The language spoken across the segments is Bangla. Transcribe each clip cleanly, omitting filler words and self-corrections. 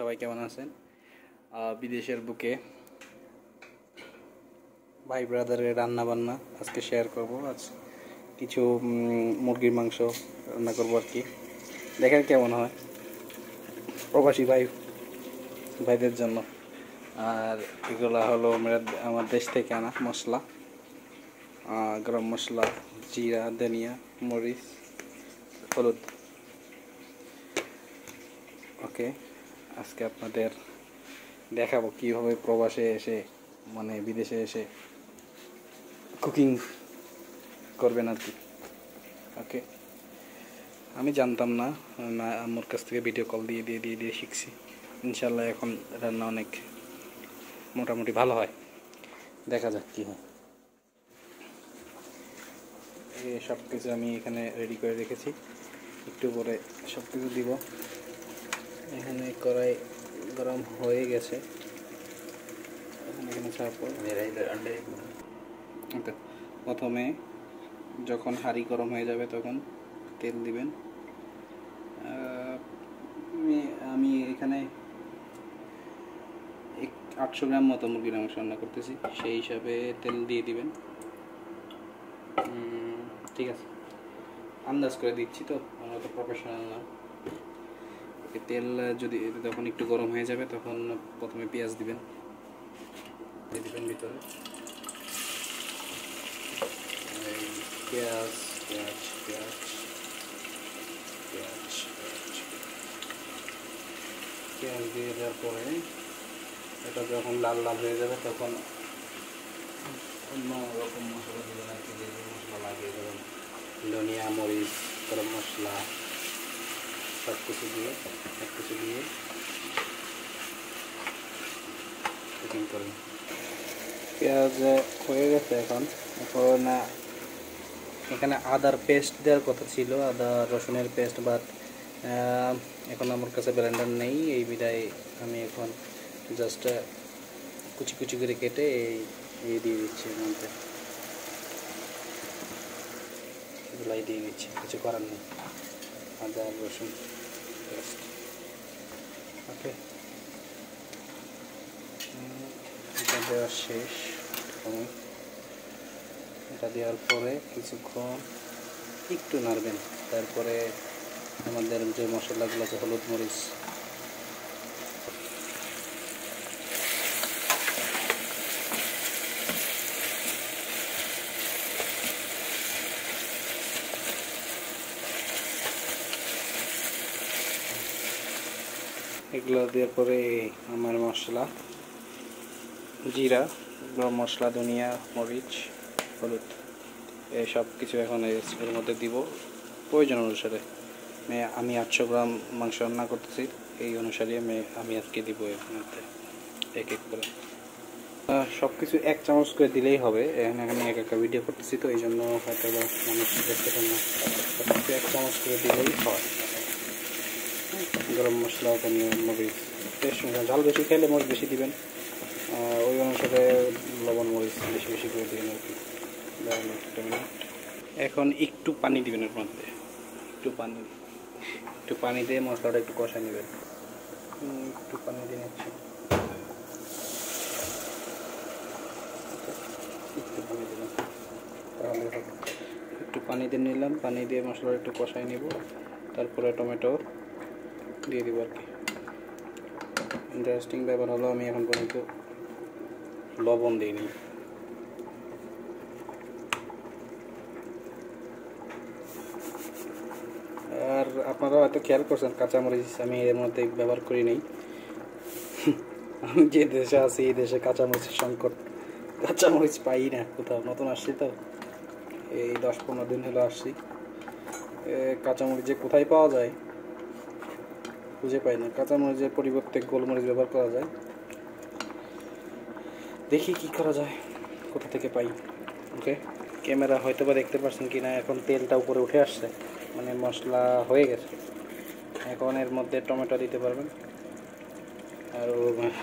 সবাই কেমন আছেন? বিদেশের বুকে ভাই ব্রাদারের রান্না বান্না আজকে শেয়ার করব। আজ কিছু মুরগির মাংস রান্না করব আর কি, দেখেন কেমন হয় প্রবাসী ভাইদের জন্য। আর এগুলো হলো আমার দেশ থেকে আনা মশলা, গরম মশলা, জিরা, ধনিয়া, মরিচ, হলুদ। ওকে, আজকে আপনাদের দেখাবো কীভাবে প্রবাসে এসে বিদেশে এসে কুকিং করবেন আর কি। ওকে, আমি জানতাম না, আমার কাছ থেকে ভিডিও কল দিয়ে শিখছি। ইনশাল্লাহ এখন রান্না অনেক মোটামুটি ভালো হয়, দেখা যাক কী হয়। সব কিছু আমি এখানে রেডি করে রেখেছি, একটু পরে সব কিছু দিব। এখানে কড়াই গরম হয়ে গেছে। প্রথমে যখন হাঁড়ি গরম হয়ে যাবে তখন তেল দিবেন। আমি এখানে 800 গ্রাম মতো মুরগির মাংস রান্না করতেছি, সেই হিসাবে তেল দিয়ে দিবেন। ঠিক আছে, আন্দাজ করে দিচ্ছি, তো আমরা তো প্রফেশনাল না। তেল যখন একটু গরম হয়ে যাবে তখন প্রথমে পেঁয়াজ দিবেন, ভিতরে পেঁয়াজ পেঁয়াজ পেঁয়াজ পেঁয়াজ পেঁয়াজ দিয়ে দেওয়ার পরে এটা যখন লাল লাল হয়ে যাবে তখন অন্য রকম মশলা দিবেন আর কি, যে মশলা লাগে, যেমন ধনিয়া, মরিচ, গরম মশলা, সব কিছু দিয়ে কুকিং করেন। পেঁয়াজ হয়ে গেছে। এখন এখানে আদার পেস্ট দেওয়ার কথা ছিল, আদা রসুনের পেস্ট, বাট এখন আমার কাছে ব্লেন্ডার নেই, এই বিধায় আমি এখন জাস্ট কুচি কুচি করে কেটে এই দিয়ে দিচ্ছি, এর মধ্যে এগুলাই দিয়ে দিচ্ছি, কিছু করার নেই। আদা রসুন পেস্ট। ওকে, এটা দেওয়া শেষ। এটা দেওয়ার পরে কিছুক্ষণ একটু নাড়বেন। তারপরে আমাদের যে মশলাগুলো আছে, হলুদ, মরিচ, এগুলো দেওয়ার পরে আমার মশলা, জিরা, গরম মশলা, ধনিয়া, মরিচ, হলুদ, এই সব কিছু এখন এর মধ্যে দিব প্রয়োজন অনুসারে। আমি 800 গ্রাম মাংস রান্না করতেছি, এই অনুসারে আমি আজকে দিব এর মধ্যে এক করে। সব কিছু 1 চামচ করে দিলেই হবে। এখানে আমি একা ভিডিও করতেছি, তো এই জন্য হয়তো মানুষ দেখতে পান না। সব কিছু 1 চামচ করে দিলেই হয়। গরম মশলা, ধনিয়া, মরিচ, ঝাল বেশি খেলে মরিচ বেশি দিবেন, ওই অনুসারে লবণ মরিচ বেশি করে দিবেন আর কি। এখন একটু পানি দিবেন এর মধ্যে, একটু পানি দিয়ে মশলাটা একটু কষায় নেবেন। একটু পানি দিয়ে নিচ্ছি, একটু পানি দিলাম, তাহলে হবে। একটু পানি দিয়ে নিলাম, পানি দিয়ে মশলাটা একটু কষায় নিব, তারপরে টমেটো দিয়ে দিব আর কি। ইন্টারেস্টিং ব্যাপার হলো আমি এখন পর্যন্ত লবণ দিইনি। আর আপনারা হয়তো খেয়াল করছেন, কাঁচামরিচ আমি এর মধ্যে ব্যবহার করি নাই। আমি যে দেশে আছি এই দেশে কাঁচামরিচের সংকট, কাঁচামরিচ পাই না কোথাও। নতুন আসছি তো, এই 10-15 দিন হলো আসছি। কাঁচামরিচ যে কোথায় পাওয়া যায় খুঁজে পাই না। কাঁচামরিচের পরিবর্তে গোলমরিচ ব্যবহার করা যায়, দেখি কি করা যায়, কোথা থেকে পাই। ওকে, ক্যামেরা হয়তো বা দেখতে পাচ্ছেন কি না, এখন তেলটা উপরে উঠে আসছে, মশলা হয়ে গেছে। এখন এর মধ্যে টমেটো দিতে পারবেন। আর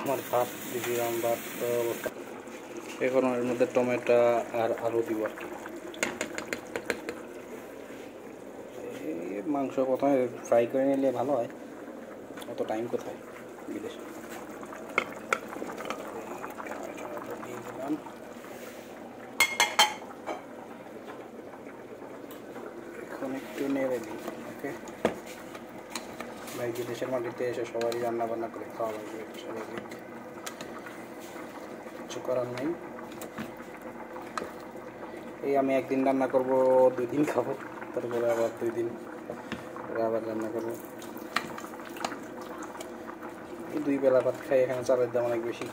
আমার ভাত দিলাম, ভাত এখন এর মধ্যে টমেটো আর আলু দিব আর কি। মাংস প্রথমে ফ্রাই করে নিলে ভালো হয়, অত টাইম কোথায়। বিদেশে। দিয়ে দিলাম। এখন একটু নেড়ে দিই। ওকে ভাই, বিদেশের মাটিতে এসে সবারই রান্না বান্না করে খাওয়া লাগবে, স্বাভাবিক, কিছু করার নেই। এই আমি একদিন রান্না করব, 2 দিন খাবো, তারপরে আবার 2 দিন আবার রান্না করবো। এই 2 বেলা ভাত খাই। এখানে চালের দাম অনেক বেশি,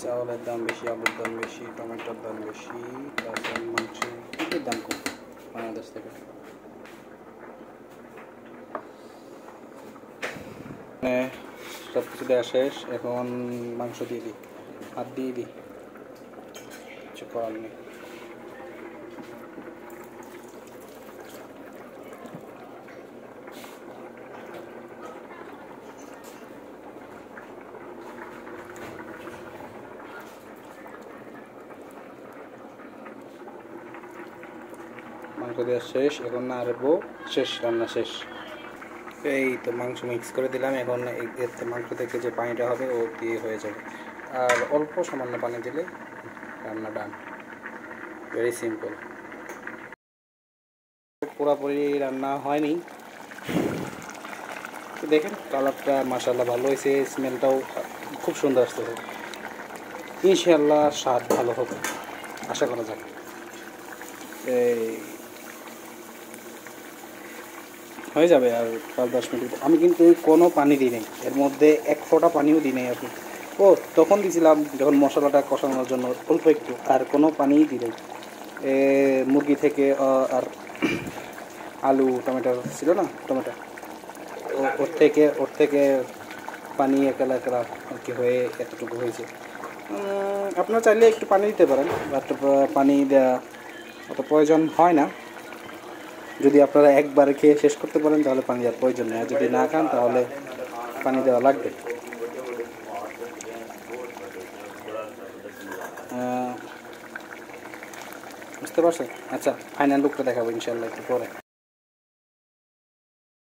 চাউলের দাম বেশি, আলুর দাম বেশি, টমেটোর দাম বেশি, তারপর মাংসের দাম কম বাংলাদেশ থেকে। সব কিছু দেওয়া শেষ, এখন মাংস দিয়ে দিই, হাত দিয়ে দিই, কিছু করার নেই। মাংস দেওয়া শেষ, এখন নাড়বো, শেষ, রান্না শেষ। এই তো মাংস মিক্স করে দিলাম। এখন এতে মাংস থেকে যে পানিটা হবে ও দিয়ে হয়ে যাবে, আর অল্প সামান্য পানি দিলে রান্না ডান। Very simple. পুরোপুরি রান্না হয়নি, দেখেন কালারটা মাশাআল্লাহ ভালো হয়েছে, স্মেলটাও খুব সুন্দর আসতেছে। ইনশাআল্লাহ স্বাদ ভালো হবে, আশা করা যাক। এই হয়ে যাবে আর 5-10 মিনিট। আমি কিন্তু কোনো পানি দিই নাই, এর মধ্যে 1 ফোঁটা পানিও দিই নাই। আপনি ও তখন দিয়েছিলাম যখন মশলাটা কষানোর জন্য অল্প একটু, আর কোনো পানিই দিই নাই। মুরগি থেকে আর আলু টমেটো ছিল না, টমেটো ওর থেকে পানি একলা একলা আর কি হয়ে এতটুকু হয়েছে। আপনারা চাইলে একটু পানি দিতে পারেন, বাট পানি দেওয়া অত প্রয়োজন হয় না। যদি আপনারা একবারে খেয়ে শেষ করতে পারেন তাহলে পানি দেওয়ার প্রয়োজন নেই, আর যদি না খান তাহলে পানি দেওয়া লাগবে। বুঝতে পারছেন? আচ্ছা, ফাইনাল লুকটা দেখাবো ইনশাআল্লাহ একটু পরে।